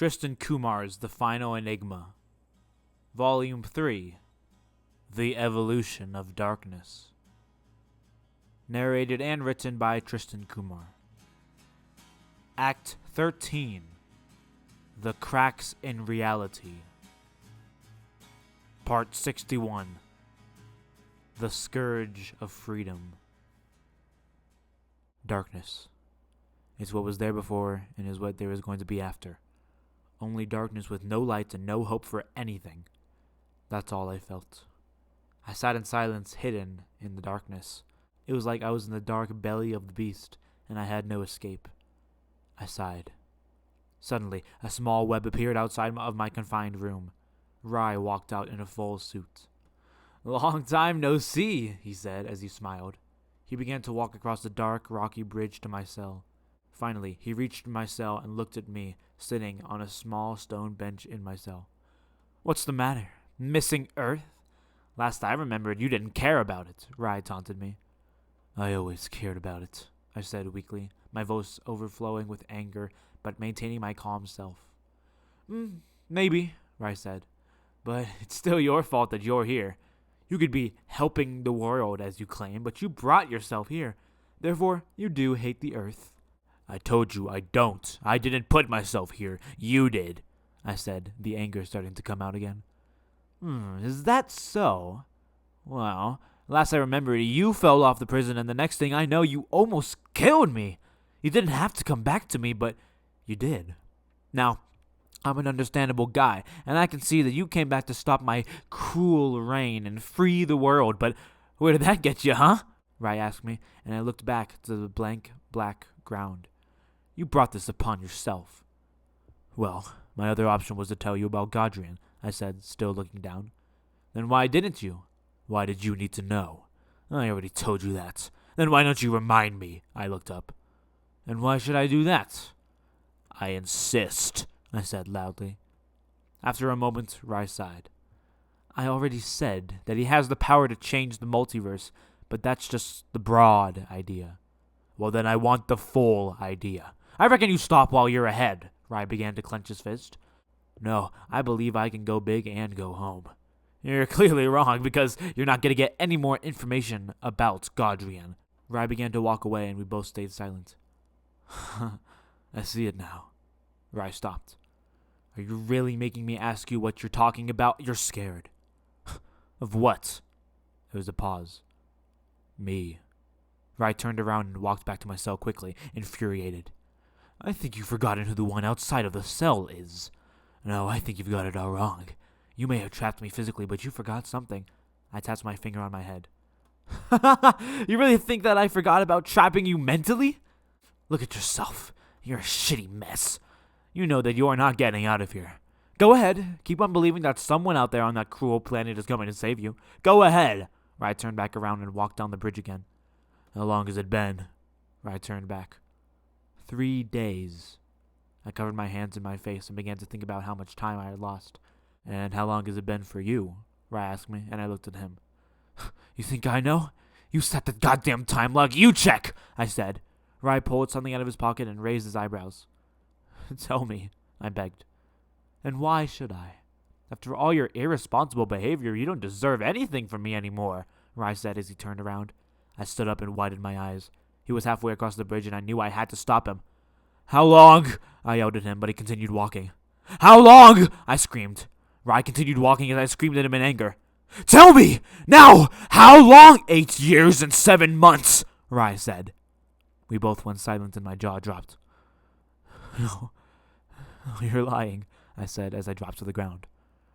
Tristan Kumar's The Final Enigma, Volume 3, The Evolution of Darkness. Narrated and written by Tristan Kumar. Act 13, The Cracks in Reality. Part 61, The Scourge of Freedom. Darkness. It's what was there before and is what there is going to be after. Only darkness with no light and no hope for anything. That's all I felt. I sat in silence, hidden in the darkness. It was like I was in the dark belly of the beast, and I had no escape. I sighed. Suddenly, a small web appeared outside of my confined room. Rye walked out in a full suit. "Long time no see," he said as he smiled. He began to walk across the dark, rocky bridge to my cell. Finally, he reached my cell and looked at me, sitting on a small stone bench in my cell. "What's the matter? Missing Earth? Last I remembered, you didn't care about it," Rye taunted me. "I always cared about it," I said weakly, my voice overflowing with anger, but maintaining my calm self. Maybe," Rye said, "but it's still your fault that you're here. You could be helping the world, as you claim, but you brought yourself here. Therefore, you do hate the Earth." "I told you I don't. I didn't put myself here. You did," I said, the anger starting to come out again. Is that so? Well, last I remember, you fell off the prison, and the next thing I know, you almost killed me. You didn't have to come back to me, but you did. Now, I'm an understandable guy, and I can see that you came back to stop my cruel reign and free the world, but where did that get you, huh?" Rye asked me, and I looked back to the blank, black ground. "You brought this upon yourself." "Well, my other option was to tell you about Godrian," I said, still looking down. "Then why didn't you?" "Why did you need to know?" "I already told you that." "Then why don't you remind me?" I looked up. "And why should I do that?" "I insist," I said loudly. After a moment, Rye sighed. "I already said that he has the power to change the multiverse, but that's just the broad idea." "Well, then I want the full idea." "I reckon you stop while you're ahead." Rye began to clench his fist. "No, I believe I can go big and go home." "You're clearly wrong, because you're not going to get any more information about Godrian." Rye began to walk away, and we both stayed silent. "I see it now." Rye stopped. "Are you really making me ask you what you're talking about? You're scared." "Of what?" There was a pause. "Me." Rye turned around and walked back to my cell quickly, infuriated. "I think you've forgotten who the one outside of the cell is." "No, I think you've got it all wrong. You may have trapped me physically, but you forgot something." I tapped my finger on my head. "You really think that I forgot about trapping you mentally? Look at yourself. You're a shitty mess. You know that you're not getting out of here. Go ahead. Keep on believing that someone out there on that cruel planet is coming to save you. Go ahead." Rye turned back around and walked down the bridge again. "How long has it been?" Rye turned back. 3 days. I covered my hands in my face and began to think about how much time I had lost. "And how long has it been for you?" Rye asked me, and I looked at him. "You think I know? You set the goddamn time log. You check," I said. Rye pulled something out of his pocket and raised his eyebrows. "Tell me," I begged. "And why should I? After all your irresponsible behavior, you don't deserve anything from me anymore," Rye said as he turned around. I stood up and widened my eyes. He was halfway across the bridge, and I knew I had to stop him. "How long?" I yelled at him, but he continued walking. "How long?" I screamed. Rye continued walking as I screamed at him in anger. "Tell me! Now! How long?" 8 years and 7 months, Rye said. We both went silent and my jaw dropped. No, you're lying," I said as I dropped to the ground.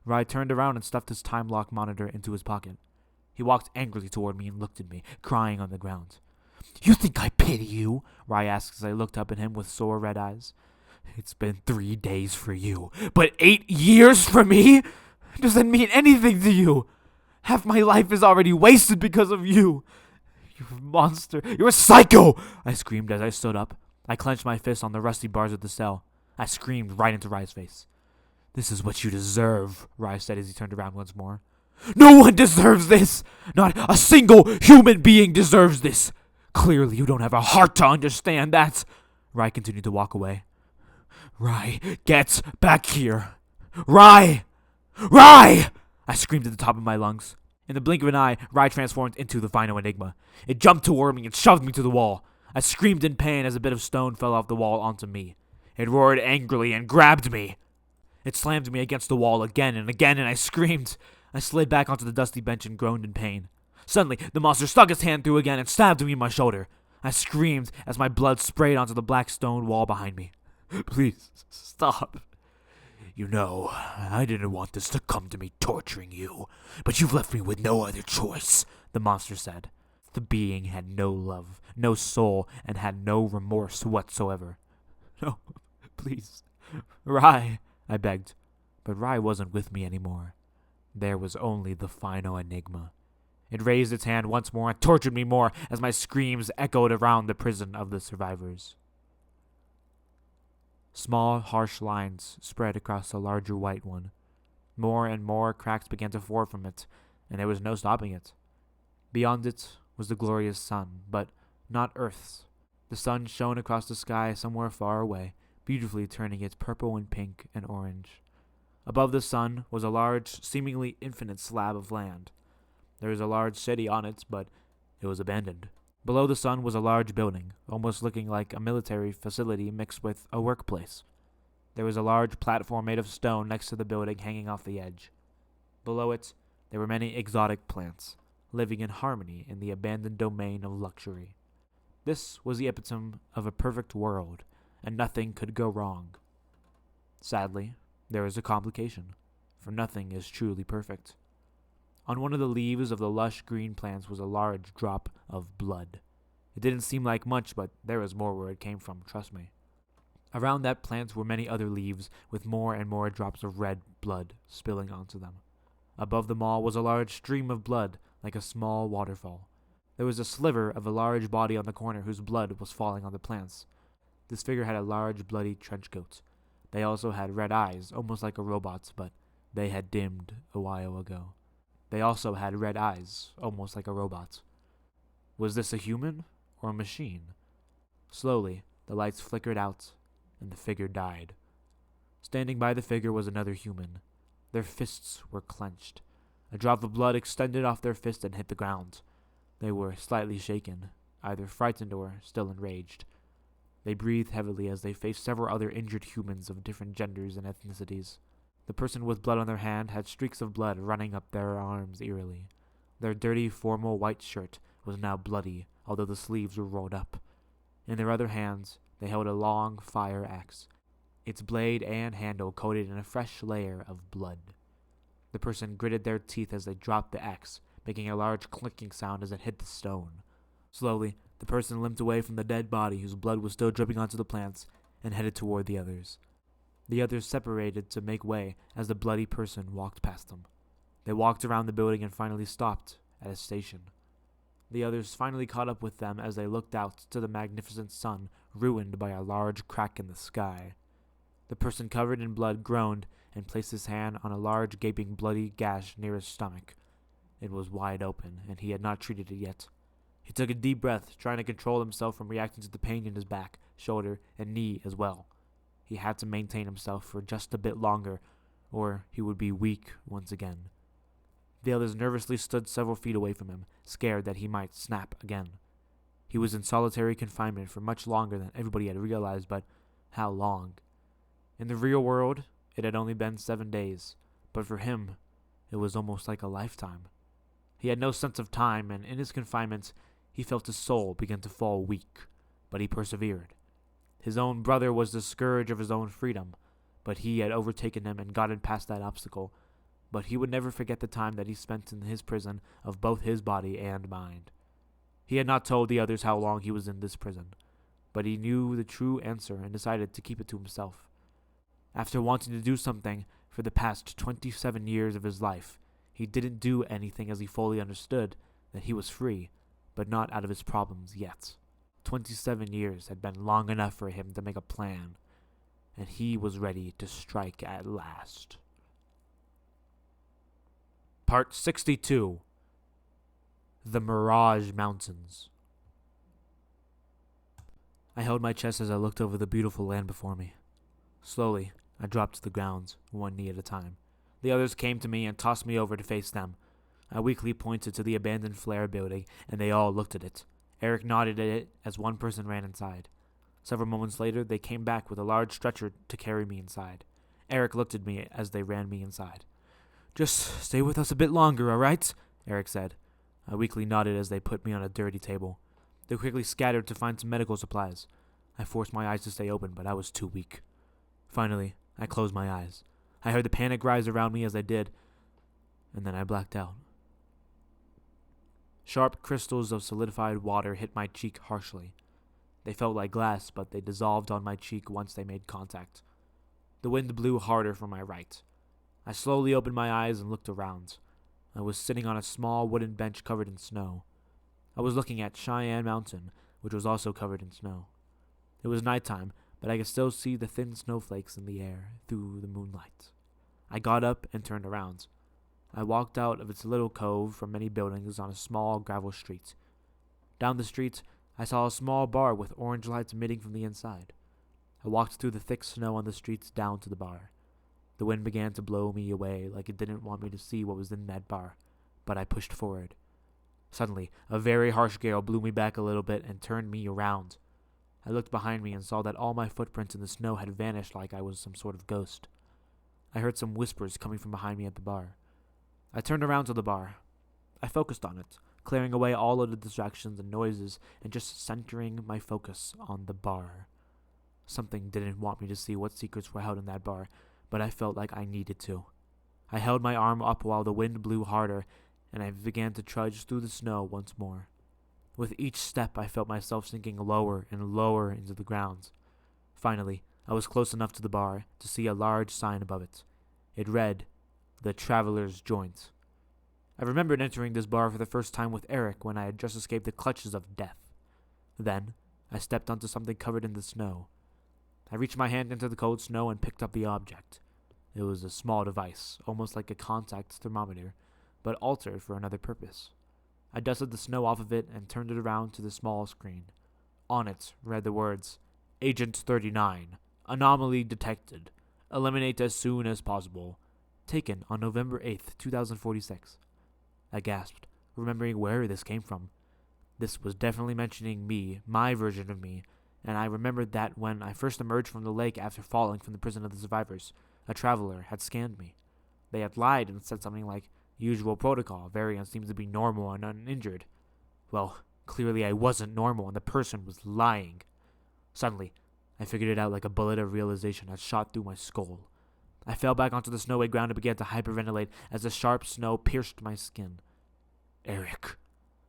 Rye turned around and stuffed his time lock monitor into his pocket. He walked angrily toward me and looked at me, crying on the ground. "You think I pity you?" Rye asked as I looked up at him with sore red eyes. "It's been 3 days for you, but 8 years for me? Does that mean anything to you? Half my life is already wasted because of you. You're a monster. You're a psycho!" I screamed as I stood up. I clenched my fist on the rusty bars of the cell. I screamed right into Rye's face. "This is what you deserve," Rye said as he turned around once more. "No one deserves this! Not a single human being deserves this! Clearly you don't have a heart to understand that." Rye continued to walk away. Rye, get back here! Rye! Rye! I screamed at the top of my lungs. In the blink of an eye, Rye transformed into the final Enigma. It jumped toward me and shoved me to the wall. I screamed in pain as a bit of stone fell off the wall onto me. It roared angrily and grabbed me. It slammed me against the wall again, and I screamed. I slid back onto the dusty bench and groaned in pain. Suddenly, the monster stuck its hand through again and stabbed me in my shoulder. I screamed as my blood sprayed onto the black stone wall behind me. Please, stop. You know, I didn't want this to come to me torturing you, but you've left me with no other choice, the monster said. The being had no love, no soul, and had no remorse whatsoever. No, please, Rye, I begged. But Rye wasn't with me anymore. There was only the final Enigma. It raised its hand once more and tortured me more as my screams echoed around the prison of the survivors. Small, harsh lines spread across the larger white one. More and more cracks began to form from it, and there was no stopping it. Beyond it was the glorious sun, but not Earth's. The sun shone across the sky somewhere far away, beautifully turning it purple and pink and orange. Above the sun was a large, seemingly infinite slab of land. There was a large city on it, but it was abandoned. Below the sun was a large building, almost looking like a military facility mixed with a workplace. There was a large platform made of stone next to the building hanging off the edge. Below it, there were many exotic plants, living in harmony in the abandoned domain of luxury. This was the epitome of a perfect world, and nothing could go wrong. Sadly, there was a complication, for nothing is truly perfect. On one of the leaves of the lush green plants was a large drop of blood. It didn't seem like much, but there was more where it came from, trust me. Around that plant were many other leaves with more and more drops of red blood spilling onto them. Above them all was a large stream of blood, like a small waterfall. There was a sliver of a large body on the corner whose blood was falling on the plants. This figure had a large bloody trench coat. They also had red eyes, almost like a robot's, but they had dimmed a while ago. They also had red eyes, almost like a robot. Was this a human or a machine? Slowly, the lights flickered out, and the figure died. Standing by the figure was another human. Their fists were clenched. A drop of blood extended off their fist and hit the ground. They were slightly shaken, either frightened or still enraged. They breathed heavily as they faced several other injured humans of different genders and ethnicities. The person with blood on their hand had streaks of blood running up their arms eerily. Their dirty, formal white shirt was now bloody, although the sleeves were rolled up. In their other hands, they held a long fire axe, its blade and handle coated in a fresh layer of blood. The person gritted their teeth as they dropped the axe, making a large clinking sound as it hit the stone. Slowly, the person limped away from the dead body whose blood was still dripping onto the plants and headed toward the others. The others separated to make way as the bloody person walked past them. They walked around the building and finally stopped at a station. The others finally caught up with them as they looked out to the magnificent sun ruined by a large crack in the sky. The person covered in blood groaned and placed his hand on a large gaping bloody gash near his stomach. It was wide open, and he had not treated it yet. He took a deep breath, trying to control himself from reacting to the pain in his back, shoulder, and knee as well. He had to maintain himself for just a bit longer, or he would be weak once again. The others nervously stood several feet away from him, scared that he might snap again. He was in solitary confinement for much longer than everybody had realized, but how long? In the real world, it had only been 7 days, but for him, it was almost like a lifetime. He had no sense of time, and in his confinement, he felt his soul begin to fall weak, but he persevered. His own brother was the scourge of his own freedom, but he had overtaken him and gotten past that obstacle. But he would never forget the time that he spent in his prison of both his body and mind. He had not told the others how long he was in this prison, but he knew the true answer and decided to keep it to himself. After wanting to do something for the past 27 years of his life, he didn't do anything as he fully understood that he was free, but not out of his problems yet. 27 years had been long enough for him to make a plan, and he was ready to strike at last. Part 62. The Mirage Mountains. I held my chest as I looked over the beautiful land before me. Slowly, I dropped to the ground, one knee at a time. The others came to me and tossed me over to face them. I weakly pointed to the abandoned flare building, and they all looked at it. Eric nodded at it as one person ran inside. Several moments later, they came back with a large stretcher to carry me inside. Eric looked at me as they ran me inside. "Just stay with us a bit longer, all right?" Eric said. I weakly nodded as they put me on a dirty table. They quickly scattered to find some medical supplies. I forced my eyes to stay open, but I was too weak. Finally, I closed my eyes. I heard the panic rise around me as I did, and then I blacked out. Sharp crystals of solidified water hit my cheek harshly. They felt like glass, but they dissolved on my cheek once they made contact. The wind blew harder from my right. I slowly opened my eyes and looked around. I was sitting on a small wooden bench covered in snow. I was looking at Cheyenne Mountain, which was also covered in snow. It was nighttime, but I could still see the thin snowflakes in the air through the moonlight. I got up and turned around. I walked out of its little cove from many buildings on a small gravel street. Down the street, I saw a small bar with orange lights emitting from the inside. I walked through the thick snow on the streets down to the bar. The wind began to blow me away like it didn't want me to see what was in that bar, but I pushed forward. Suddenly, a very harsh gale blew me back a little bit and turned me around. I looked behind me and saw that all my footprints in the snow had vanished like I was some sort of ghost. I heard some whispers coming from behind me at the bar. I turned around to the bar. I focused on it, clearing away all of the distractions and noises and just centering my focus on the bar. Something didn't want me to see what secrets were held in that bar, but I felt like I needed to. I held my arm up while the wind blew harder, and I began to trudge through the snow once more. With each step, I felt myself sinking lower and lower into the ground. Finally, I was close enough to the bar to see a large sign above it. It read, "The Traveler's Joint." I remembered entering this bar for the first time with Eric when I had just escaped the clutches of death. Then, I stepped onto something covered in the snow. I reached my hand into the cold snow and picked up the object. It was a small device, almost like a contact thermometer, but altered for another purpose. I dusted the snow off of it and turned it around to the small screen. On it read the words, "Agent 39, anomaly detected. Eliminate as soon as possible. Taken on November 8th, 2046. I gasped, remembering where this came from. This was definitely mentioning me, my version of me, and I remembered that when I first emerged from the lake after falling from the prison of the survivors, a traveler had scanned me. They had lied and said something like, "Usual protocol, variant seems to be normal and uninjured." Well, clearly I wasn't normal and the person was lying. Suddenly, I figured it out like a bullet of realization had shot through my skull. I fell back onto the snowy ground and began to hyperventilate as the sharp snow pierced my skin. Eric.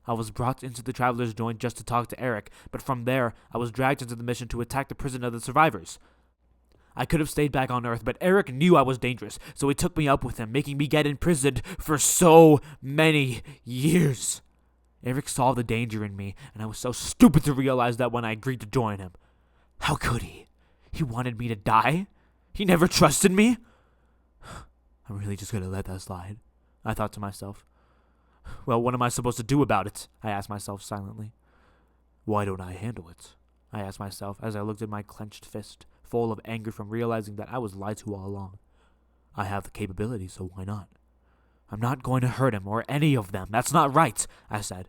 I was brought into the Traveler's Joint just to talk to Eric, but from there, I was dragged into the mission to attack the prison of the survivors. I could have stayed back on Earth, but Eric knew I was dangerous, so he took me up with him, making me get imprisoned for so many years. Eric saw the danger in me, and I was so stupid to realize that when I agreed to join him. How could he? He wanted me to die? He never trusted me? I'm really just gonna let that slide, I thought to myself. Well, what am I supposed to do about it? I asked myself silently. Why don't I handle it? I asked myself as I looked at my clenched fist, full of anger from realizing that I was lied to all along. I have the capability, so why not? I'm not going to hurt him or any of them. That's not right, I said.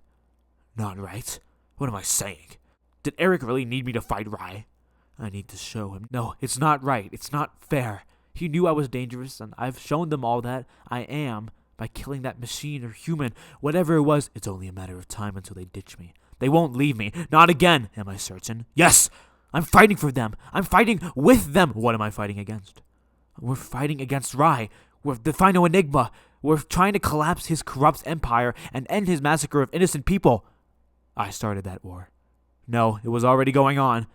Not right? What am I saying? Did Eric really need me to fight Rai? I need to show him. No, it's not right. It's not fair. He knew I was dangerous, and I've shown them all that I am by killing that machine or human, whatever it was. It's only a matter of time until they ditch me. They won't leave me. Not again. Am I certain? Yes! I'm fighting for them. I'm fighting with them. What am I fighting against? We're fighting against Rai. We're the final Enigma. We're trying to collapse his corrupt empire and end his massacre of innocent people. I started that war. No, it was already going on.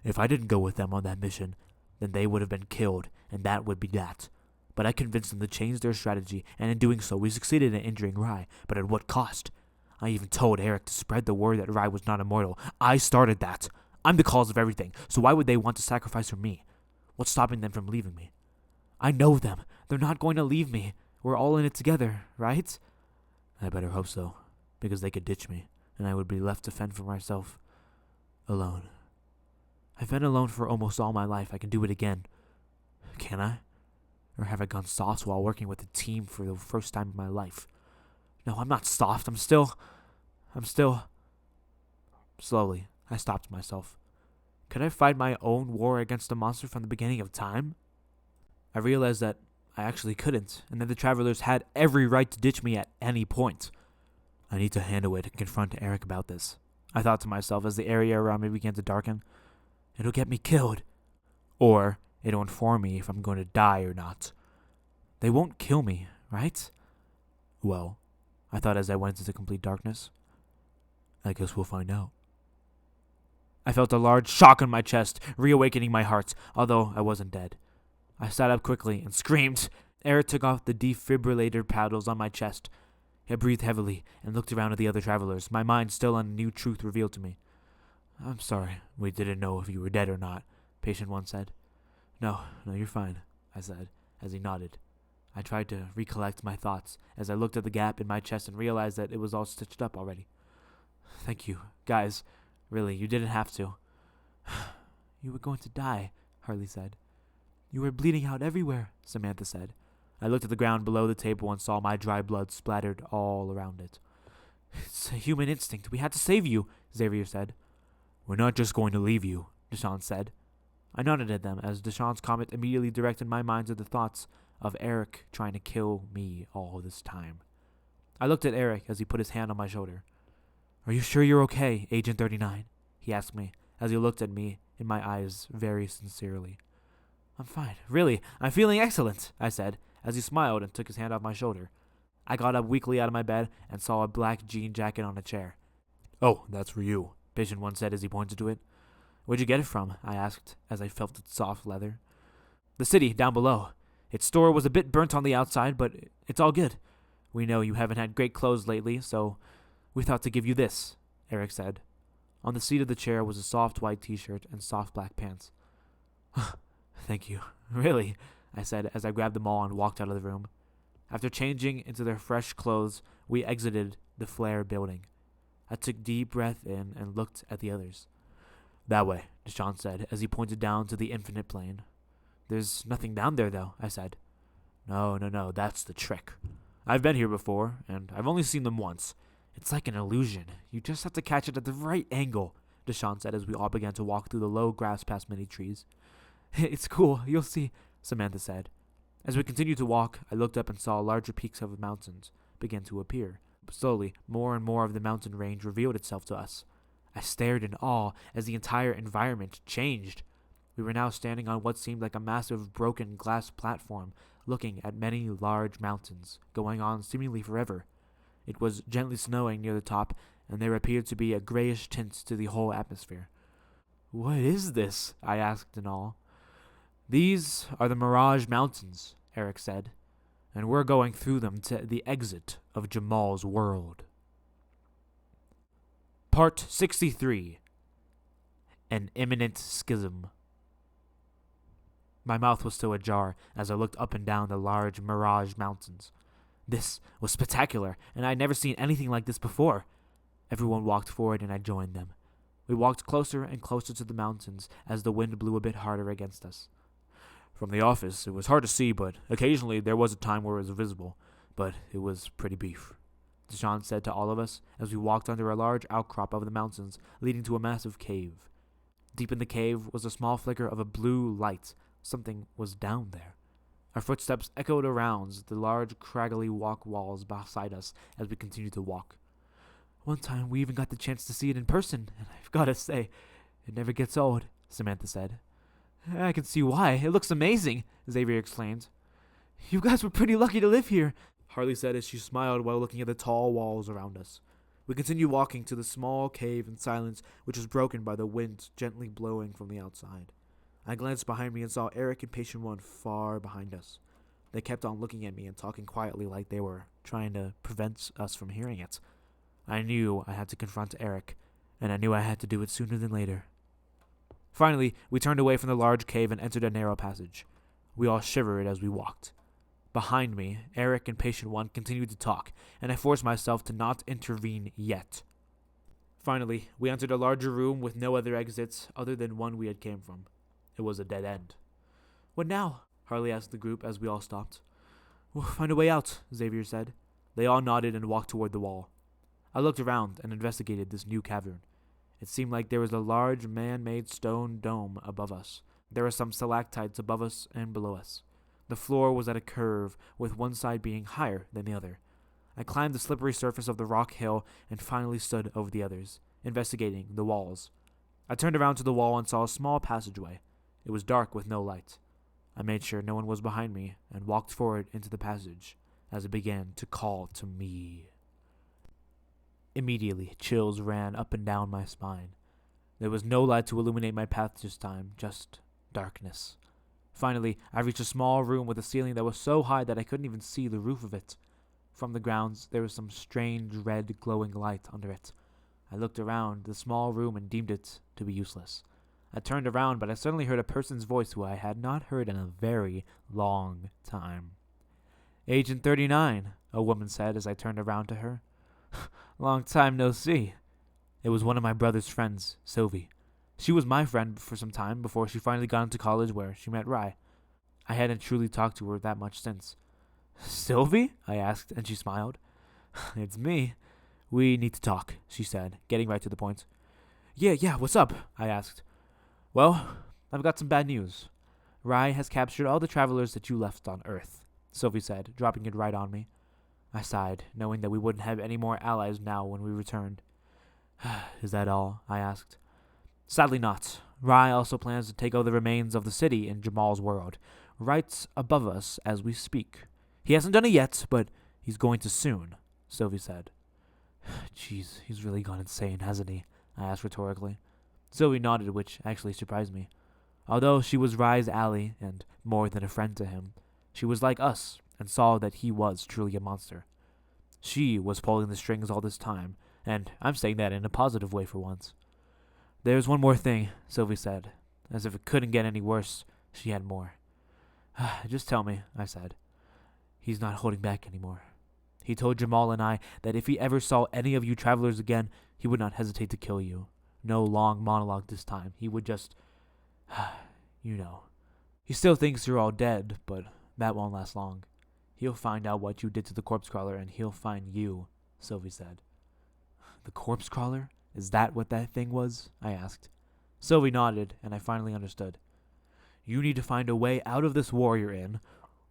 If I didn't go with them on that mission, then they would have been killed, and that would be that. But I convinced them to change their strategy, and in doing so, we succeeded in injuring Rai, but at what cost? I even told Eric to spread the word that Rai was not immortal. I started that. I'm the cause of everything, so why would they want to sacrifice for me? What's stopping them from leaving me? I know them. They're not going to leave me. We're all in it together, right? I better hope so, because they could ditch me, and I would be left to fend for myself. Alone. I've been alone for almost all my life. I can do it again. can I? Or have I gone soft while working with a team for the first time in my life? No, I'm not soft. I'm still... Slowly, I stopped myself. Could I fight my own war against the monster from the beginning of time? I realized that I actually couldn't, and that the travelers had every right to ditch me at any point. I need to handle it and confront Eric about this, I thought to myself as the area around me began to darken. It'll get me killed. Or it'll inform me if I'm going to die or not. They won't kill me, right? Well, I thought as I went into complete darkness. I guess we'll find out. I felt a large shock on my chest, reawakening my heart, although I wasn't dead. I sat up quickly and screamed. Eric took off the defibrillator paddles on my chest. I breathed heavily and looked around at the other travelers, my mind still on a new truth revealed to me. I'm sorry, we didn't know if you were dead or not, Patient One said. No, you're fine, I said, as he nodded. I tried to recollect my thoughts as I looked at the gap in my chest and realized that it was all stitched up already. Thank you, guys. Really, you didn't have to. You were going to die, Harley said. You were bleeding out everywhere, Samantha said. I looked at the ground below the table and saw my dry blood splattered all around it. It's a human instinct. We had to save you, Xavier said. We're not just going to leave you, Deshawn said. I nodded at them as Deshawn's comment immediately directed my mind to the thoughts of Eric trying to kill me all this time. I looked at Eric as he put his hand on my shoulder. Are you sure you're okay, Agent 39? He asked me as he looked at me in my eyes very sincerely. I'm fine. Really, I'm feeling excellent, I said, as he smiled and took his hand off my shoulder. I got up weakly out of my bed and saw a black jean jacket on a chair. Oh, that's for you, Patient One said as he pointed to it. Where'd you get it from? I asked as I felt its soft leather. The city, down below. Its store was a bit burnt on the outside, but it's all good. We know you haven't had great clothes lately, so we thought to give you this, Eric said. On the seat of the chair was a soft white t-shirt and soft black pants. Thank you. Really, I said as I grabbed them all and walked out of the room. After changing into their fresh clothes, we exited the Flare building. I took a deep breath in and looked at the others. That way, Deshawn said as he pointed down to the infinite plane. There's nothing down there, though, I said. No, that's the trick. I've been here before, and I've only seen them once. It's like an illusion. You just have to catch it at the right angle, Deshawn said as we all began to walk through the low grass past many trees. It's cool, you'll see, Samantha said. As we continued to walk, I looked up and saw larger peaks of the mountains begin to appear. Slowly, more and more of the mountain range revealed itself to us. I stared in awe as the entire environment changed. We were now standing on what seemed like a massive broken glass platform, looking at many large mountains, going on seemingly forever. It was gently snowing near the top, and there appeared to be a grayish tint to the whole atmosphere. What is this? I asked in awe. These are the Mirage Mountains, Eric said, and we're going through them to the exit of Jamal's world. Part 63. An Imminent Schism. My mouth was still ajar as I looked up and down the large Mirage Mountains. This was spectacular, and I had never seen anything like this before. Everyone walked forward, and I joined them. We walked closer and closer to the mountains as the wind blew a bit harder against us. From the office, it was hard to see, but occasionally there was a time where it was visible, but it was pretty beef, Deshawn said to all of us as we walked under a large outcrop of the mountains leading to a massive cave. Deep in the cave was a small flicker of a blue light. Something was down there. Our footsteps echoed around the large, craggly walk walls beside us as we continued to walk. One time we even got the chance to see it in person, and I've got to say, it never gets old, Samantha said. I can see why. It looks amazing, Xavier exclaimed. You guys were pretty lucky to live here, Harley said as she smiled while looking at the tall walls around us. We continued walking to the small cave in silence, which was broken by the wind gently blowing from the outside. I glanced behind me and saw Eric and Patient One far behind us. They kept on looking at me and talking quietly like they were trying to prevent us from hearing it. I knew I had to confront Eric, and I knew I had to do it sooner than later. Finally, we turned away from the large cave and entered a narrow passage. We all shivered as we walked. Behind me, Eric and Patient One continued to talk, and I forced myself to not intervene yet. Finally, we entered a larger room with no other exits other than one we had came from. It was a dead end. What now? Harley asked the group as we all stopped. We'll find a way out, Xavier said. They all nodded and walked toward the wall. I looked around and investigated this new cavern. It seemed like there was a large man-made stone dome above us. There were some stalactites above us and below us. The floor was at a curve, with one side being higher than the other. I climbed the slippery surface of the rock hill and finally stood over the others, investigating the walls. I turned around to the wall and saw a small passageway. It was dark with no light. I made sure no one was behind me and walked forward into the passage as it began to call to me. Immediately, chills ran up and down my spine. There was no light to illuminate my path this time, just darkness. Finally, I reached a small room with a ceiling that was so high that I couldn't even see the roof of it. From the grounds, there was some strange red glowing light under it. I looked around the small room and deemed it to be useless. I turned around, but I suddenly heard a person's voice who I had not heard in a very long time. Agent 39, a woman said as I turned around to her. Long time no see. It was one of my brother's friends, Sylvie. She was my friend for some time before she finally got into college where she met Rye. I hadn't truly talked to her that much since. Sylvie? I asked, and she smiled. It's me. We need to talk, she said, getting right to the point. Yeah, what's up? I asked. Well, I've got some bad news. Rye has captured all the travelers that you left on Earth, Sylvie said, dropping it right on me. I sighed, knowing that we wouldn't have any more allies now when we returned. Is that all? I asked. Sadly not. Rye also plans to take over the remains of the city in Jamal's world, right above us as we speak. He hasn't done it yet, but he's going to soon, Sylvie said. Jeez, he's really gone insane, hasn't he? I asked rhetorically. Sylvie nodded, which actually surprised me. Although she was Rye's ally and more than a friend to him, she was like us and saw that he was truly a monster. She was pulling the strings all this time, and I'm saying that in a positive way for once. There's one more thing, Sylvie said. As if it couldn't get any worse, she had more. Just tell me, I said. He's not holding back anymore. He told Jamal and I that if he ever saw any of you travelers again, he would not hesitate to kill you. No long monologue this time. He would just... you know. He still thinks you're all dead, but that won't last long. He'll find out what you did to the corpse crawler, and he'll find you, Sylvie said. The corpse crawler? Is that what that thing was? I asked. Sylvie nodded, and I finally understood. You need to find a way out of this war you're in,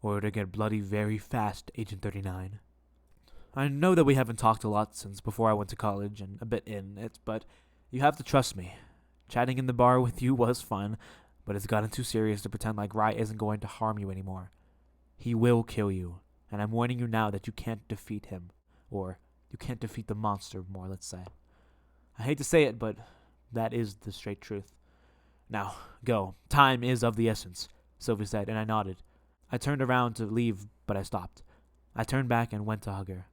or it'll get bloody very fast, Agent 39. I know that we haven't talked a lot since before I went to college and a bit in it, but you have to trust me. Chatting in the bar with you was fun, but it's gotten too serious to pretend like Rye isn't going to harm you anymore. He will kill you, and I'm warning you now that you can't defeat him, or you can't defeat the monster more, let's say. I hate to say it, but that is the straight truth. Now, go. Time is of the essence, Sylvie said, and I nodded. I turned around to leave, but I stopped. I turned back and went to hug her.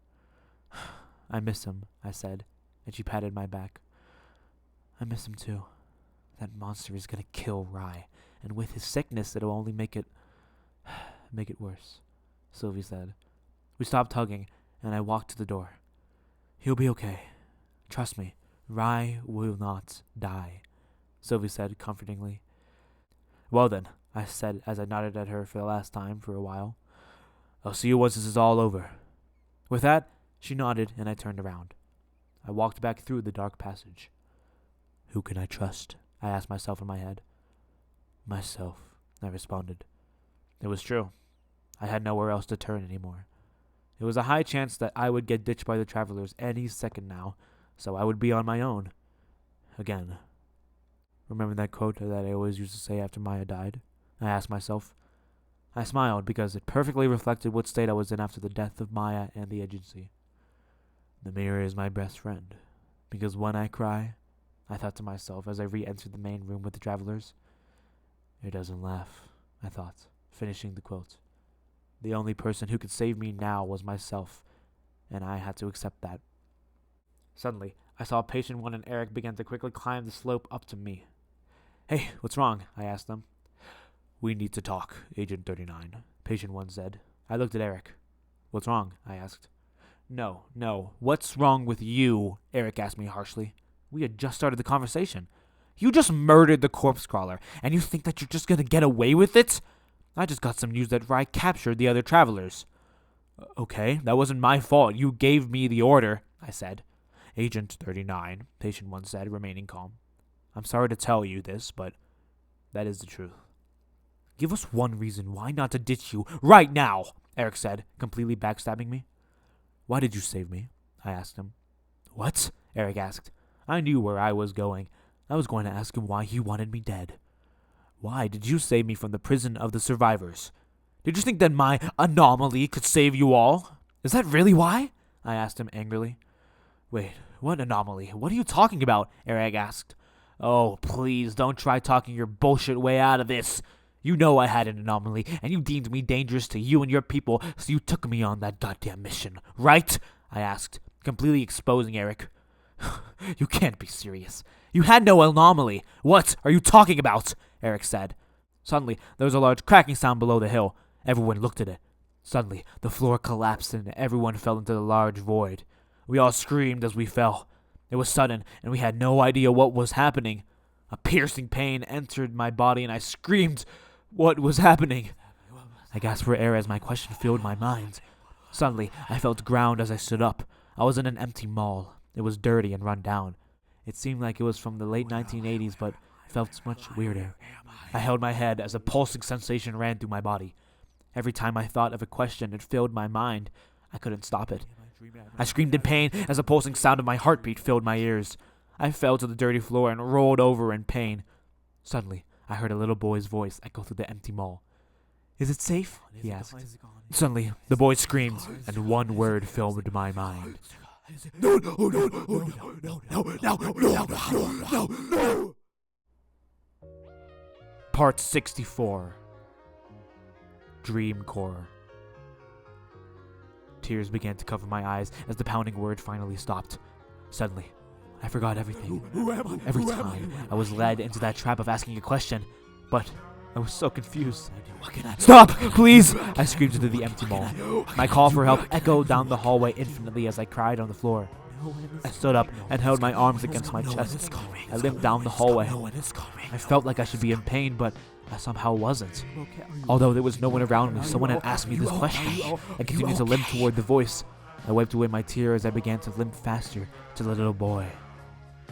I miss him, I said, and she patted my back. I miss him too. That monster is gonna kill Rye, and with his sickness it'll only make it worse, Sylvie said. We stopped hugging, and I walked to the door. He'll be okay. Trust me, Rye will not die, Sylvie said comfortingly. Well then, I said as I nodded at her for the last time for a while. I'll see you once this is all over. With that, she nodded and I turned around. I walked back through the dark passage. Who can I trust? I asked myself in my head. Myself, I responded. It was true. I had nowhere else to turn anymore. It was a high chance that I would get ditched by the travelers any second now, so I would be on my own. Again. Remember that quote that I always used to say after Maya died? I asked myself. I smiled because it perfectly reflected what state I was in after the death of Maya and the agency. The mirror is my best friend, because when I cry, I thought to myself as I re-entered the main room with the travelers. It doesn't laugh, I thought, finishing the quote. The only person who could save me now was myself, and I had to accept that. Suddenly, I saw Patient 1 and Eric begin to quickly climb the slope up to me. Hey, what's wrong? I asked them. We need to talk, Agent 39, Patient 1 said. I looked at Eric. What's wrong? I asked. No. What's wrong with you? Eric asked me harshly. We had just started the conversation. You just murdered the corpse crawler, and you think that you're just gonna get away with it? I just got some news that Rai captured the other travelers. Okay, that wasn't my fault. You gave me the order, I said. Agent 39, Patient 1 said, remaining calm. I'm sorry to tell you this, but that is the truth. Give us one reason why not to ditch you right now, Eric said, completely backstabbing me. Why did you save me? I asked him. What? Eric asked. I knew where I was going. I was going to ask him why he wanted me dead. Why did you save me from the prison of the survivors? Did you think that my anomaly could save you all? Is that really why? I asked him angrily. Wait, what anomaly? What are you talking about? Eric asked. Oh, please, don't try talking your bullshit way out of this. You know I had an anomaly, and you deemed me dangerous to you and your people, so you took me on that goddamn mission, right? I asked, completely exposing Eric. You can't be serious. You had no anomaly. What are you talking about? Eric said. Suddenly, there was a large cracking sound below the hill. Everyone looked at it. Suddenly, the floor collapsed and everyone fell into the large void. We all screamed as we fell. It was sudden, and we had no idea what was happening. A piercing pain entered my body, and I screamed. What was happening? I gasped for air as my question filled my mind. Suddenly, I felt ground as I stood up. I was in an empty mall. It was dirty and run down. It seemed like it was from the late 1980s, but felt much weirder. I held my head as a pulsing sensation ran through my body. Every time I thought of a question, it filled my mind. I couldn't stop it. I screamed in pain as the pulsing sound of my heartbeat filled my ears. I fell to the dirty floor and rolled over in pain. Suddenly, I heard a little boy's voice echo through the empty mall. Is it safe? He asked. Suddenly, the boy screamed, and one word filled my mind. No, no, no, no, no, no, no, no, no, no. Part 64. Dreamcore. Tears began to cover my eyes as the pounding word finally stopped. Suddenly, I forgot everything. Every time I was led into that trap of asking a question, but I was so confused. Stop, please! I screamed into the empty mall. My call for help echoed down the hallway infinitely as I cried on the floor. I stood up and held my arms against my chest. I limped down the hallway. I felt like I should be in pain, but I somehow wasn't. Although there was no one around me, someone had asked me this question. I continued to limp toward the voice. I wiped away my tears as I began to limp faster to the little boy.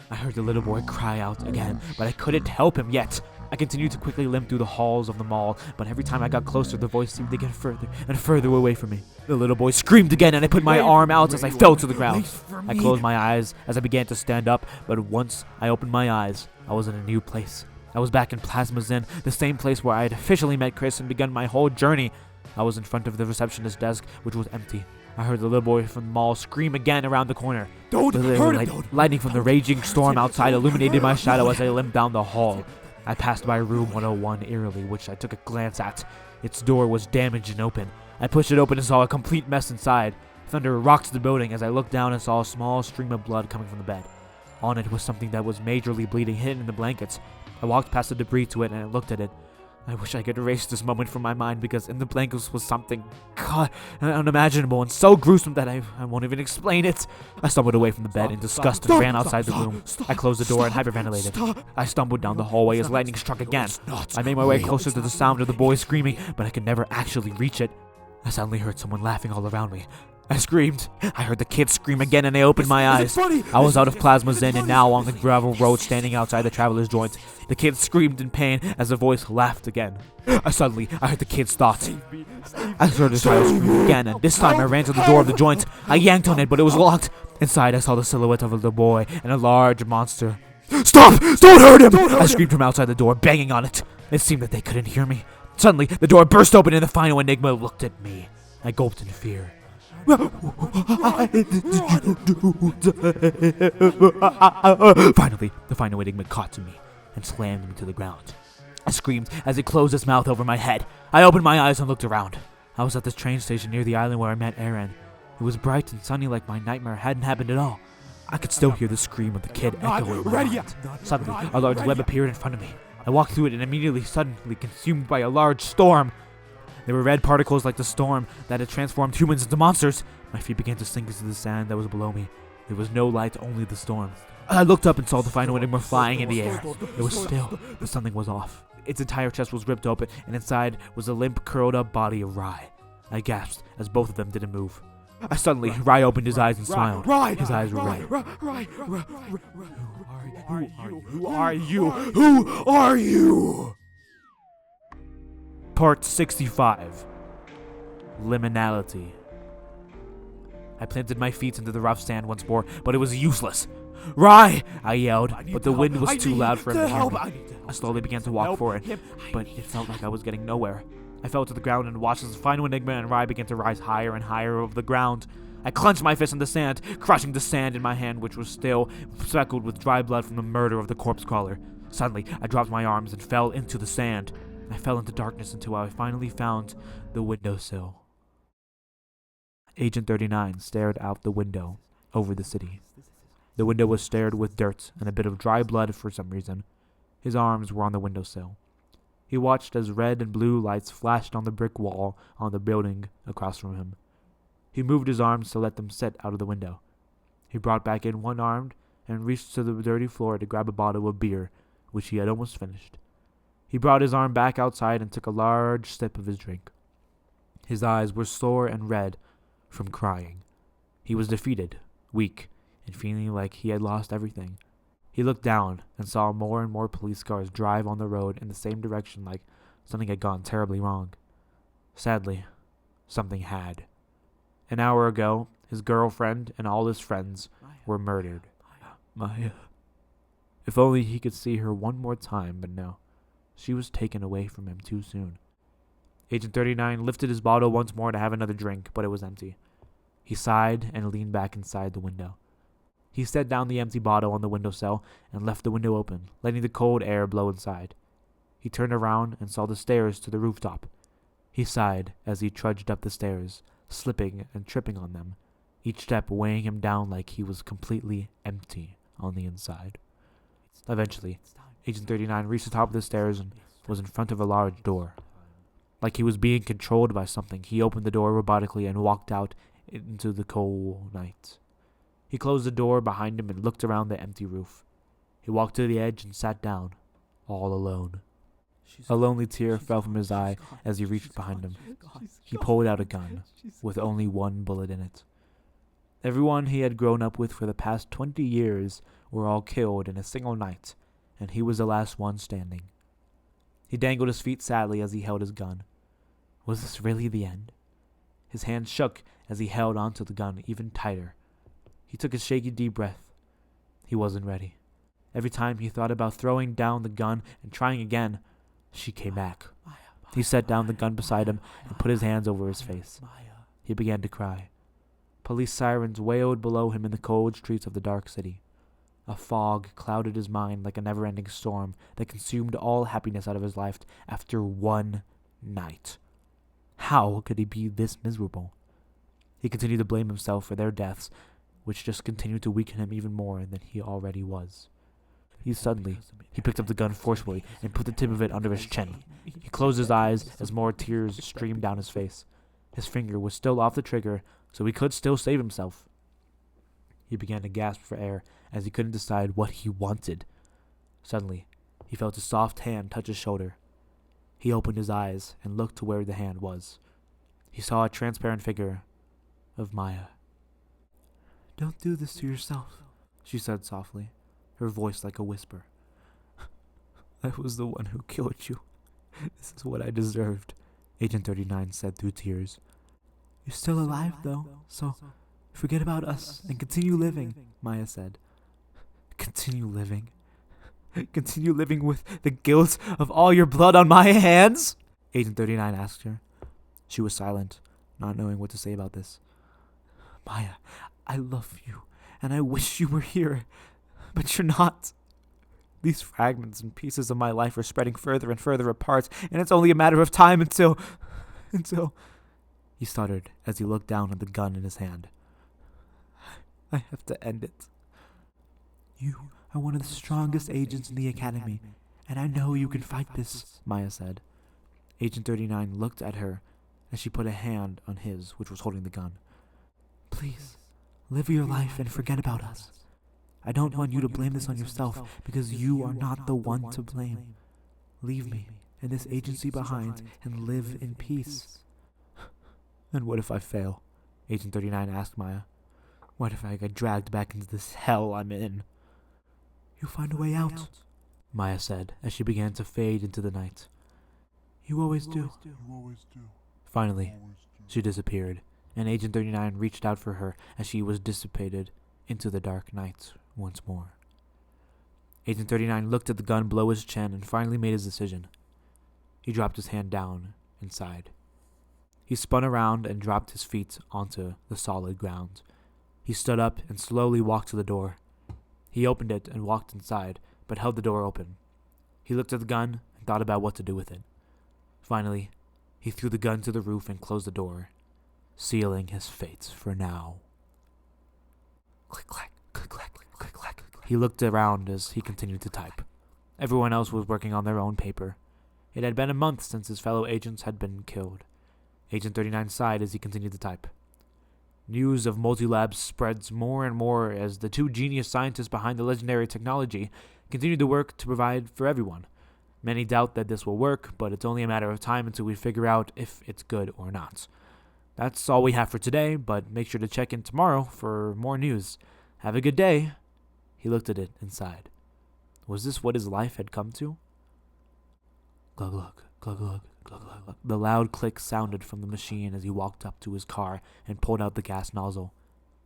I heard the little boy cry out again, but I couldn't help him yet. I continued to quickly limp through the halls of the mall, but every time I got closer, the voice seemed to get further and further away from me. The little boy screamed again, and I put my arm out as I fell to the ground. I closed my eyes as I began to stand up, but once I opened my eyes, I was in a new place. I was back in Plasma Zen, the same place where I had officially met Chris and begun my whole journey. I was in front of the receptionist's desk, which was empty. I heard the little boy from the mall scream again around the corner. Don't hurt him! Lightning from the raging storm outside illuminated my shadow as I limped down the hall. I passed by room 101 eerily, which I took a glance at. Its door was damaged and open. I pushed it open and saw a complete mess inside. Thunder rocked the building as I looked down and saw a small stream of blood coming from the bed. On it was something that was majorly bleeding, hidden in the blankets. I walked past the debris to it and I looked at it. I wish I could erase this moment from my mind because in the blankets was something, God, unimaginable and so gruesome that I won't even explain it. I stumbled away from the bed in disgust and ran outside the room. I closed the door and hyperventilated. I stumbled down the hallway as lightning struck again. I made my way closer to the sound of the boy screaming, but I could never actually reach it. I suddenly heard someone laughing all around me. I screamed. I heard the kid scream again and I opened my eyes. I was out of Plasma Zen and now on the gravel road standing outside the traveler's joint. The kid screamed in pain as the voice laughed again. Suddenly, I heard the kid's thoughts. I heard the child scream again and this time I ran to the door of the joint. I yanked on it but it was locked. Inside I saw the silhouette of a little boy and a large monster. Stop! Don't hurt him! I screamed from outside the door, banging on it. It seemed that they couldn't hear me. Suddenly, the door burst open and the final Enigma looked at me. I gulped in fear. Finally, the final Enigma caught to me and slammed me to the ground. I screamed as it closed its mouth over my head. I opened my eyes and looked around. I was at the train station near the island where I met Aaron. It was bright and sunny like my nightmare hadn't happened at all. I could still hear the scream of the kid echoing my mind. Suddenly, a large web appeared in front of me. I walked through it and immediately suddenly consumed by a large storm. There were red particles like the storm that had transformed humans into monsters. My feet began to sink into the sand that was below me. There was no light, only the storm. I looked up and saw the final Enigma flying in the air. It was still, but something was off. Its entire chest was ripped open, and inside was a limp, curled-up body of Rye. I gasped as both of them didn't move. Suddenly, Rye opened his eyes and smiled. His eyes were red. Who are you? Who are you? Part 65. Liminality. I planted my feet into the rough sand once more, but it was useless. Rye! I yelled, but the wind was too loud for him to hear me. I slowly began to walk forward, but it felt like I was getting nowhere. I fell to the ground and watched as the final Enigma and Rye began to rise higher and higher over the ground. I clenched my fist in the sand, crushing the sand in my hand, which was still speckled with dry blood from the murder of the corpse crawler. Suddenly, I dropped my arms and fell into the sand. I fell into darkness until I finally found the windowsill. Agent 39 stared out the window over the city. The window was starred with dirt and a bit of dry blood for some reason. His arms were on the windowsill. He watched as red and blue lights flashed on the brick wall on the building across from him. He moved his arms to let them sit out of the window. He brought back in one arm and reached to the dirty floor to grab a bottle of beer, which he had almost finished. He brought his arm back outside and took a large sip of his drink. His eyes were sore and red from crying. He was defeated, weak, and feeling like he had lost everything. He looked down and saw more and more police cars drive on the road in the same direction, like something had gone terribly wrong. Sadly, something had. An hour ago, his girlfriend and all his friends were murdered. Maya. If only he could see her one more time, but no. She was taken away from him too soon. Agent 39 lifted his bottle once more to have another drink, but it was empty. He sighed and leaned back inside the window. He set down the empty bottle on the windowsill and left the window open, letting the cold air blow inside. He turned around and saw the stairs to the rooftop. He sighed as he trudged up the stairs, slipping and tripping on them, each step weighing him down like he was completely empty on the inside. Eventually, Agent 39 reached the top of the stairs and was in front of a large door. Like he was being controlled by something, he opened the door robotically and walked out into the cold night. He closed the door behind him and looked around the empty roof. He walked to the edge and sat down, all alone. A lonely tear fell from his eye as he reached behind him. He pulled out a gun, with only one bullet in it. Everyone he had grown up with for the past 20 years were all killed in a single night, and he was the last one standing. He dangled his feet sadly as he held his gun. Was this really the end? His hand shook as he held onto the gun even tighter. He took a shaky deep breath. He wasn't ready. Every time he thought about throwing down the gun and trying again, she came back. He set down the gun beside him and put his hands over his face. He began to cry. Police sirens wailed below him in the cold streets of the dark city. A fog clouded his mind like a never-ending storm that consumed all happiness out of his life after one night. How could he be this miserable? He continued to blame himself for their deaths, which just continued to weaken him even more than he already was. He picked up the gun forcefully and put the tip of it under his chin. He closed his eyes as more tears streamed down his face. His finger was still off the trigger, so he could still save himself. He began to gasp for air as he couldn't decide what he wanted. Suddenly, he felt a soft hand touch his shoulder. He opened his eyes and looked to where the hand was. He saw a transparent figure of Maya. "Don't do this to yourself," she said softly, her voice like a whisper. "I was the one who killed you. This is what I deserved," Agent 39 said through tears. "You're still alive, though, so forget about us and continue living," Maya said. "Continue living? Continue living with the guilt of all your blood on my hands?" Agent 39 asked her. She was silent, not knowing what to say about this. "Maya, I love you, and I wish you were here, but you're not. These fragments and pieces of my life are spreading further and further apart, and it's only a matter of time until... He stuttered as he looked down at the gun in his hand. "I have to end it. You are one of the strongest agents in the Academy, and I know you can fight this," Maya said. Agent 39 looked at her as she put a hand on his, which was holding the gun. "Please, live your life and forget about us. I don't want you to blame this on yourself, because you are not the one to blame. Leave me and this agency behind and live in peace. And what if I fail? Agent 39 asked Maya. What if I get dragged back into this hell I'm in? You'll find a way out, Maya said as she began to fade into the night. You always do. Finally, she disappeared, and Agent 39 reached out for her as she was dissipated into the dark night once more. Agent 39 looked at the gun below his chin and finally made his decision. He dropped his hand down and sighed. He spun around and dropped his feet onto the solid ground. He stood up and slowly walked to the door. He opened it and walked inside, but held the door open. He looked at the gun and thought about what to do with it. Finally, he threw the gun to the roof and closed the door, sealing his fate for now. Click, clack, click, clack, click, clack. He looked around as he continued to type. Everyone else was working on their own paper. It had been a month since his fellow agents had been killed. Agent 39 sighed as he continued to type. News of Multilabs spreads more and more as the two genius scientists behind the legendary technology continue to work to provide for everyone. Many doubt that this will work, but it's only a matter of time until we figure out if it's good or not. That's all we have for today, but make sure to check in tomorrow for more news. Have a good day. He looked at it and sighed. Was this what his life had come to? Glug glug, glug glug, glug glug glug. The loud click sounded from the machine as he walked up to his car and pulled out the gas nozzle.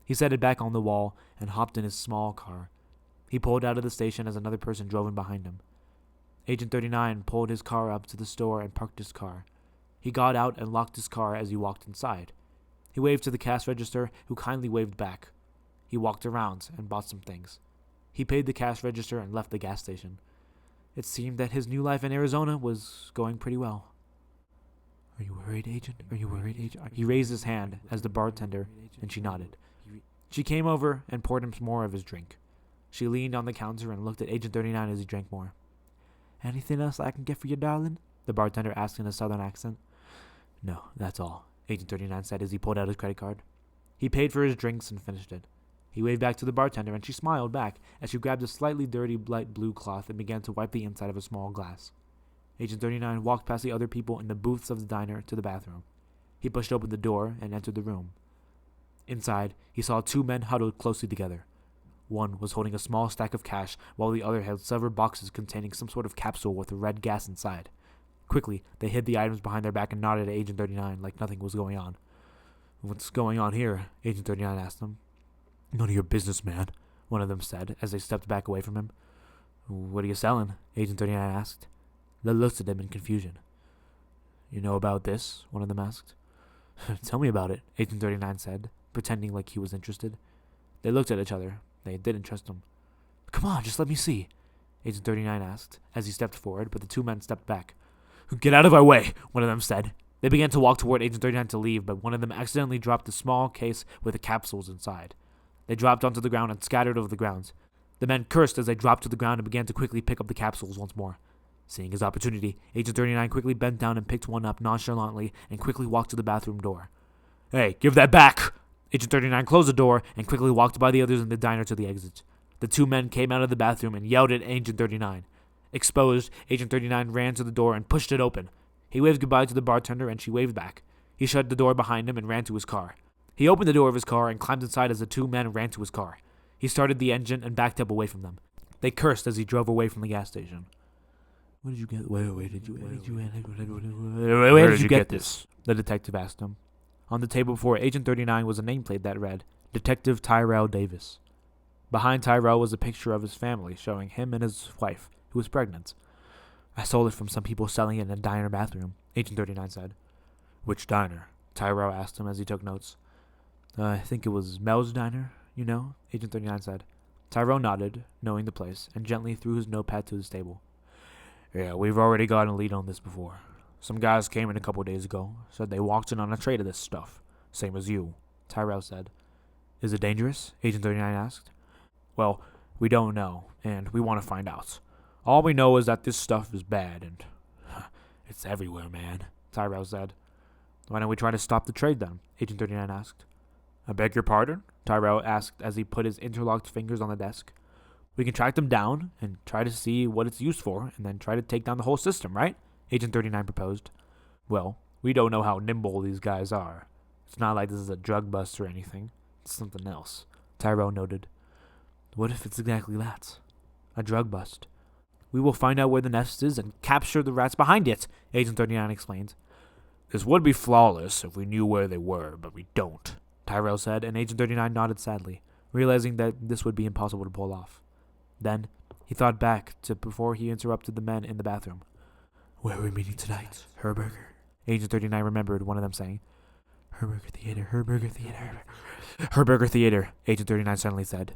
He set it back on the wall and hopped in his small car. He pulled out of the station as another person drove in behind him. Agent 39 pulled his car up to the store and parked his car. He got out and locked his car as he walked inside. He waved to the cash register, who kindly waved back. He walked around and bought some things. He paid the cash register and left the gas station. It seemed that his new life in Arizona was going pretty well. Are you worried, Agent? Are you worried, Agent? He raised his hand as the bartender, and she nodded. She came over and poured him some more of his drink. She leaned on the counter and looked at Agent 39 as he drank more. Anything else I can get for you, darling? The bartender asked in a southern accent. No, that's all, Agent 39 said as he pulled out his credit card. He paid for his drinks and finished it. He waved back to the bartender, and she smiled back as she grabbed a slightly dirty light blue cloth and began to wipe the inside of a small glass. Agent 39 walked past the other people in the booths of the diner to the bathroom. He pushed open the door and entered the room. Inside, he saw two men huddled closely together. One was holding a small stack of cash, while the other held several boxes containing some sort of capsule with red gas inside. Quickly, they hid the items behind their back and nodded at Agent 39 like nothing was going on. What's going on here? Agent 39 asked them. None of your business, man, one of them said as they stepped back away from him. What are you selling? Agent 39 asked. They looked at him in confusion. You know about this? One of them asked. Tell me about it, Agent 39 said, pretending like he was interested. They looked at each other. They didn't trust him. Come on, just let me see, Agent 39 asked as he stepped forward, but the two men stepped back. Get out of our way, one of them said. They began to walk toward Agent 39 to leave, but one of them accidentally dropped the small case with the capsules inside. They dropped onto the ground and scattered over the ground. The men cursed as they dropped to the ground and began to quickly pick up the capsules once more. Seeing his opportunity, Agent 39 quickly bent down and picked one up nonchalantly and quickly walked to the bathroom door. Hey, give that back! Agent 39 closed the door and quickly walked by the others in the diner to the exit. The two men came out of the bathroom and yelled at Agent 39. Exposed, Agent 39 ran to the door and pushed it open. He waved goodbye to the bartender and she waved back. He shut the door behind him and ran to his car. He opened the door of his car and climbed inside as the two men ran to his car. He started the engine and backed up away from them. They cursed as he drove away from the gas station. Where did you get? Where did you get this? The detective asked him. On the table before Agent 39 was a nameplate that read, Detective Tyrell Davis. Behind Tyrell was a picture of his family showing him and his wife, who was pregnant. I sold it from some people selling it in a diner bathroom, Agent 39 said. Which diner? Tyrell asked him as he took notes. I think it was Mel's Diner, you know, Agent 39 said. Tyrell nodded, knowing the place, and gently threw his notepad to his table. Yeah, we've already gotten a lead on this before. Some guys came in a couple days ago, said they walked in on a trade of this stuff. Same as you, Tyrell said. Is it dangerous? Agent 39 asked. Well, we don't know, and we want to find out. All we know is that this stuff is bad, and it's everywhere, man, Tyrell said. Why don't we try to stop the trade then? Agent 39 asked. I beg your pardon? Tyrell asked as he put his interlocked fingers on the desk. We can track them down and try to see what it's used for, and then try to take down the whole system, right? Agent 39 proposed. Well, we don't know how nimble these guys are. It's not like this is a drug bust or anything. It's something else, Tyrell noted. What if it's exactly that? A drug bust. We will find out where the nest is and capture the rats behind it, Agent 39 explained. This would be flawless if we knew where they were, but we don't, Tyrell said, and Agent 39 nodded sadly, realizing that this would be impossible to pull off. Then, he thought back to before he interrupted the men in the bathroom. Where are we meeting tonight? Herberger. Agent 39 remembered one of them saying, Herberger Theater, Herberger Theater. Herberger Theater, Agent 39 suddenly said.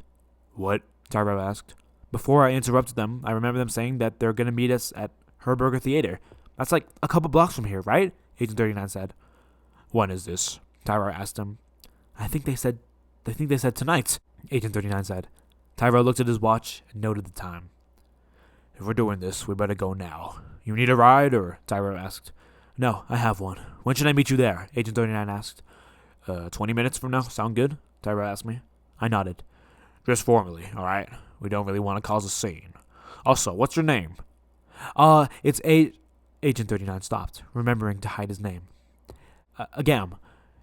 What? Tyrell asked. Before I interrupted them, I remember them saying that they're going to meet us at Herberger Theater. That's like a couple blocks from here, right? Agent 39 said. When is this? Tyrell asked him. I think they said tonight, Agent 39 said. Tyrell looked at his watch and noted the time. If we're doing this, we better go now. You need a ride, or? Tyrell asked. No, I have one. When should I meet you there? Agent 39 asked. 20 minutes from now, sound good? Tyrell asked me. I nodded. Just formally, alright? We don't really want to cause a scene. Also, what's your name? It's Agent 39 stopped, remembering to hide his name. Agam.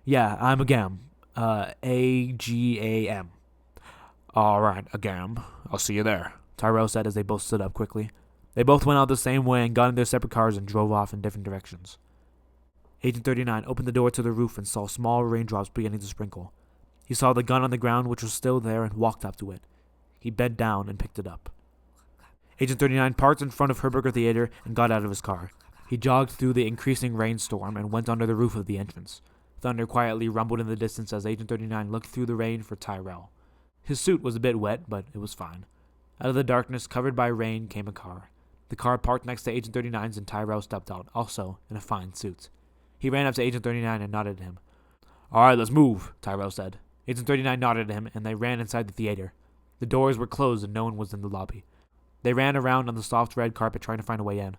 Yeah, I'm Agam. Agam. Alright, Agam. I'll see you there, Tyrell said as they both stood up quickly. They both went out the same way and got in their separate cars and drove off in different directions. Agent 39 opened the door to the roof and saw small raindrops beginning to sprinkle. He saw the gun on the ground, which was still there, and walked up to it. He bent down and picked it up. Agent 39 parked in front of Herberger Theater and got out of his car. He jogged through the increasing rainstorm and went under the roof of the entrance. Thunder quietly rumbled in the distance as Agent 39 looked through the rain for Tyrell. His suit was a bit wet, but it was fine. Out of the darkness covered by rain came a car. The car parked next to Agent 39's and Tyrell stepped out, also in a fine suit. He ran up to Agent 39 and nodded at him. Alright, let's move, Tyrell said. Agent 39 nodded at him, and they ran inside the theater. The doors were closed and no one was in the lobby. They ran around on the soft red carpet trying to find a way in.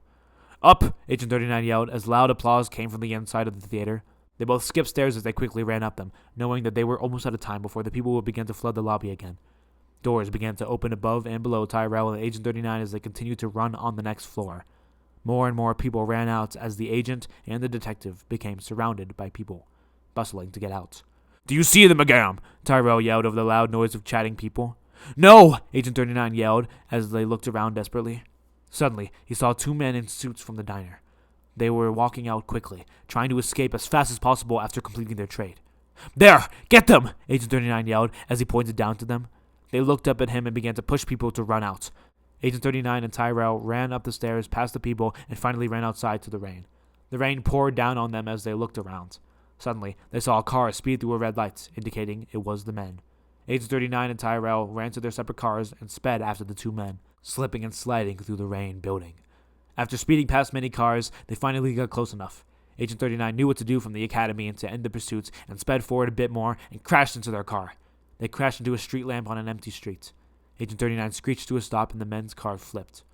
Up! Agent 39 yelled as loud applause came from the inside of the theater. They both skipped stairs as they quickly ran up them, knowing that they were almost out of time before the people would begin to flood the lobby again. Doors began to open above and below Tyrell and Agent 39 as they continued to run on the next floor. More and more people ran out as the agent and the detective became surrounded by people, bustling to get out. Do you see them, Agam? Tyrell yelled over the loud noise of chatting people. No! Agent 39 yelled as they looked around desperately. Suddenly, he saw two men in suits from the diner. They were walking out quickly, trying to escape as fast as possible after completing their trade. There! Get them! Agent 39 yelled as he pointed down to them. They looked up at him and began to push people to run out. Agent 39 and Tyrell ran up the stairs past the people and finally ran outside to the rain. The rain poured down on them as they looked around. Suddenly, they saw a car speed through a red light, indicating it was the men. Agent 39 and Tyrell ran to their separate cars and sped after the two men, slipping and sliding through the rain building. After speeding past many cars, they finally got close enough. Agent 39 knew what to do from the academy and to end the pursuits and sped forward a bit more and crashed into their car. They crashed into a street lamp on an empty street. Agent 39 screeched to a stop and the men's car flipped.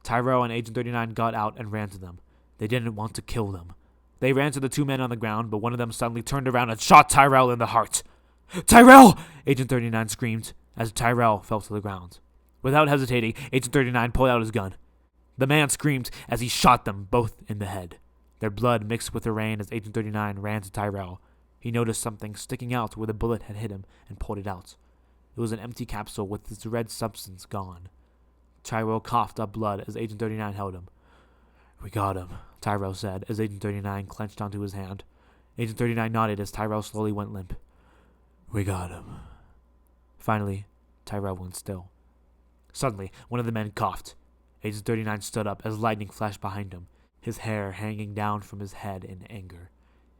Tyrell and Agent 39 got out and ran to them. They didn't want to kill them. They ran to the two men on the ground, but one of them suddenly turned around and shot Tyrell in the heart. Tyrell! Agent 39 screamed as Tyrell fell to the ground. Without hesitating, Agent 39 pulled out his gun. The man screamed as he shot them both in the head. Their blood mixed with the rain as Agent 39 ran to Tyrell. He noticed something sticking out where the bullet had hit him and pulled it out. It was an empty capsule with its red substance gone. Tyrell coughed up blood as Agent 39 held him. We got him, Tyrell said as Agent 39 clenched onto his hand. Agent 39 nodded as Tyrell slowly went limp. We got him. Finally, Tyrell went still. Suddenly, one of the men coughed. Agent 39 stood up as lightning flashed behind him, his hair hanging down from his head in anger.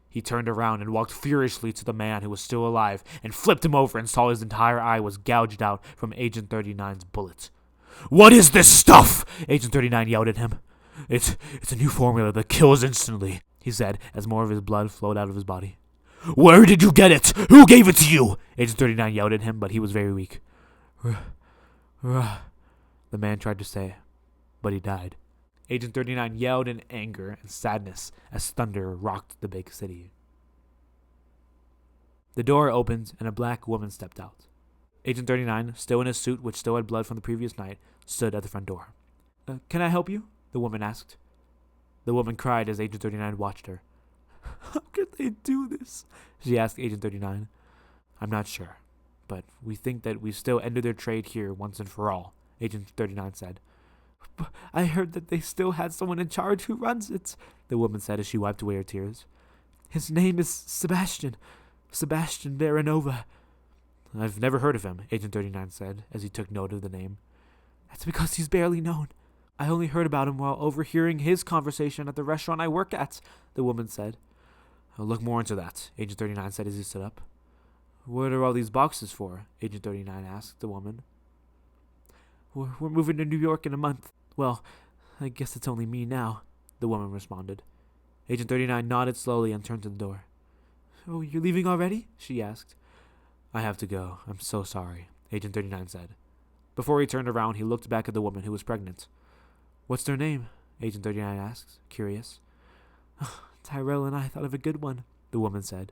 He turned around and walked furiously to the man who was still alive and flipped him over and saw his entire eye was gouged out from Agent 39's bullet. What is this stuff? Agent 39 yelled at him. It's a new formula that kills instantly, he said as more of his blood flowed out of his body. Where did you get it? Who gave it to you? Agent 39 yelled at him, but he was very weak. The man tried to say, but he died. Agent 39 yelled in anger and sadness as thunder rocked the big city. The door opened and a black woman stepped out. Agent 39, still in his suit which still had blood from the previous night, stood at the front door. Can I help you? The woman asked. The woman cried as Agent 39 watched her. How could they do this? She asked Agent 39. I'm not sure, but we think that we've still ended their trade here once and for all, Agent 39 said. But I heard that they still had someone in charge who runs it, the woman said as she wiped away her tears. His name is Sebastian Baranova. I've never heard of him, Agent 39 said as he took note of the name. That's because he's barely known. I only heard about him while overhearing his conversation at the restaurant I work at, the woman said. I'll look more into that, Agent 39 said as he stood up. What are all these boxes for? Agent 39 asked the woman. We're moving to New York in a month. Well, I guess it's only me now, the woman responded. Agent 39 nodded slowly and turned to the door. Oh, you're leaving already? She asked. I have to go. I'm so sorry, Agent 39 said. Before he turned around, he looked back at the woman who was pregnant. What's their name? Agent 39 asked, curious. Tyrell and I thought of a good one, the woman said.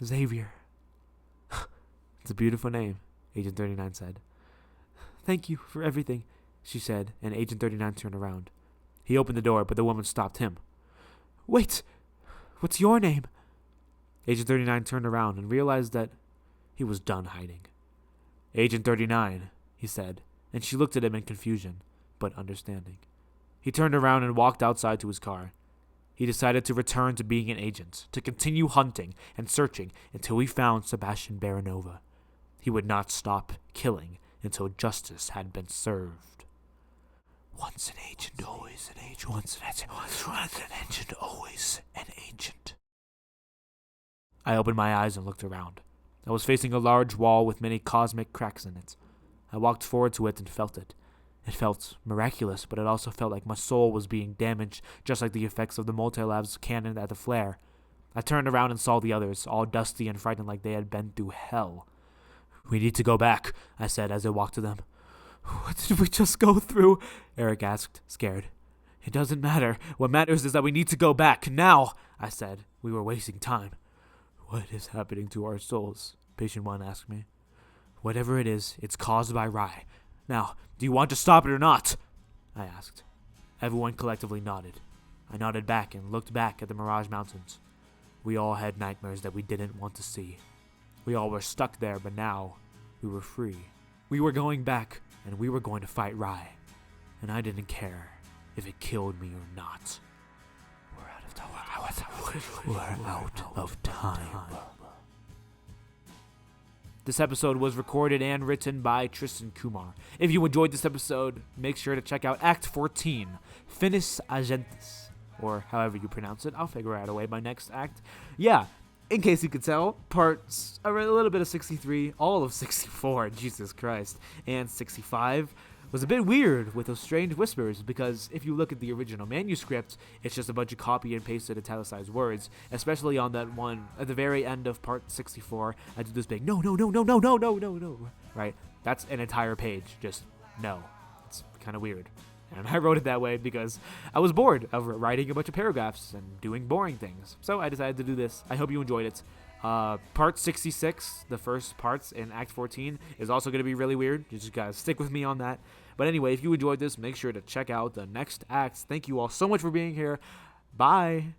Xavier. It's a beautiful name, Agent 39 said. Thank you for everything, she said, and Agent 39 turned around. He opened the door, but the woman stopped him. Wait! What's your name? Agent 39 turned around and realized that he was done hiding. Agent 39, he said, and she looked at him in confusion, but understanding. He turned around and walked outside to his car. He decided to return to being an agent, to continue hunting and searching until he found Sebastian Baranova. He would not stop killing until justice had been served. Once an agent, always an agent. Once an agent, always an agent. I opened my eyes and looked around. I was facing a large wall with many cosmic cracks in it. I walked forward to it and felt it. It felt miraculous, but it also felt like my soul was being damaged, just like the effects of the Multilab's cannon at the flare. I turned around and saw the others, all dusty and frightened like they had been through hell. We need to go back, I said as I walked to them. What did we just go through? Eric asked, scared. It doesn't matter. What matters is that we need to go back, now, I said. We were wasting time. What is happening to our souls? Patient 1 asked me. Whatever it is, it's caused by Rye. Now, do you want to stop it or not? I asked. Everyone collectively nodded. I nodded back and looked back at the Mirage Mountains. We all had nightmares that we didn't want to see. We all were stuck there, but now we were free. We were going back, and we were going to fight Rye. And I didn't care if it killed me or not. We're out of time. This episode was recorded and written by Tristan Kumar. If you enjoyed this episode, make sure to check out Act 14, Finis Agentis, or however you pronounce it. I'll figure out a way by next act. Yeah, in case you could tell, parts, a little bit of 63, all of 64, Jesus Christ, and 65 was a bit weird with those strange whispers, because if you look at the original manuscript, it's just a bunch of copy and pasted italicized words, especially on that one at the very end of part 64. I do this big no, right? That's an entire page, just no. It's kind of weird. And I wrote it that way because I was bored of writing a bunch of paragraphs and doing boring things. So I decided to do this. I hope you enjoyed it. Part 66, the first parts in Act 14, is also going to be really weird. You just gotta stick with me on that. But anyway, if you enjoyed this, make sure to check out the next acts. Thank you all so much for being here. Bye.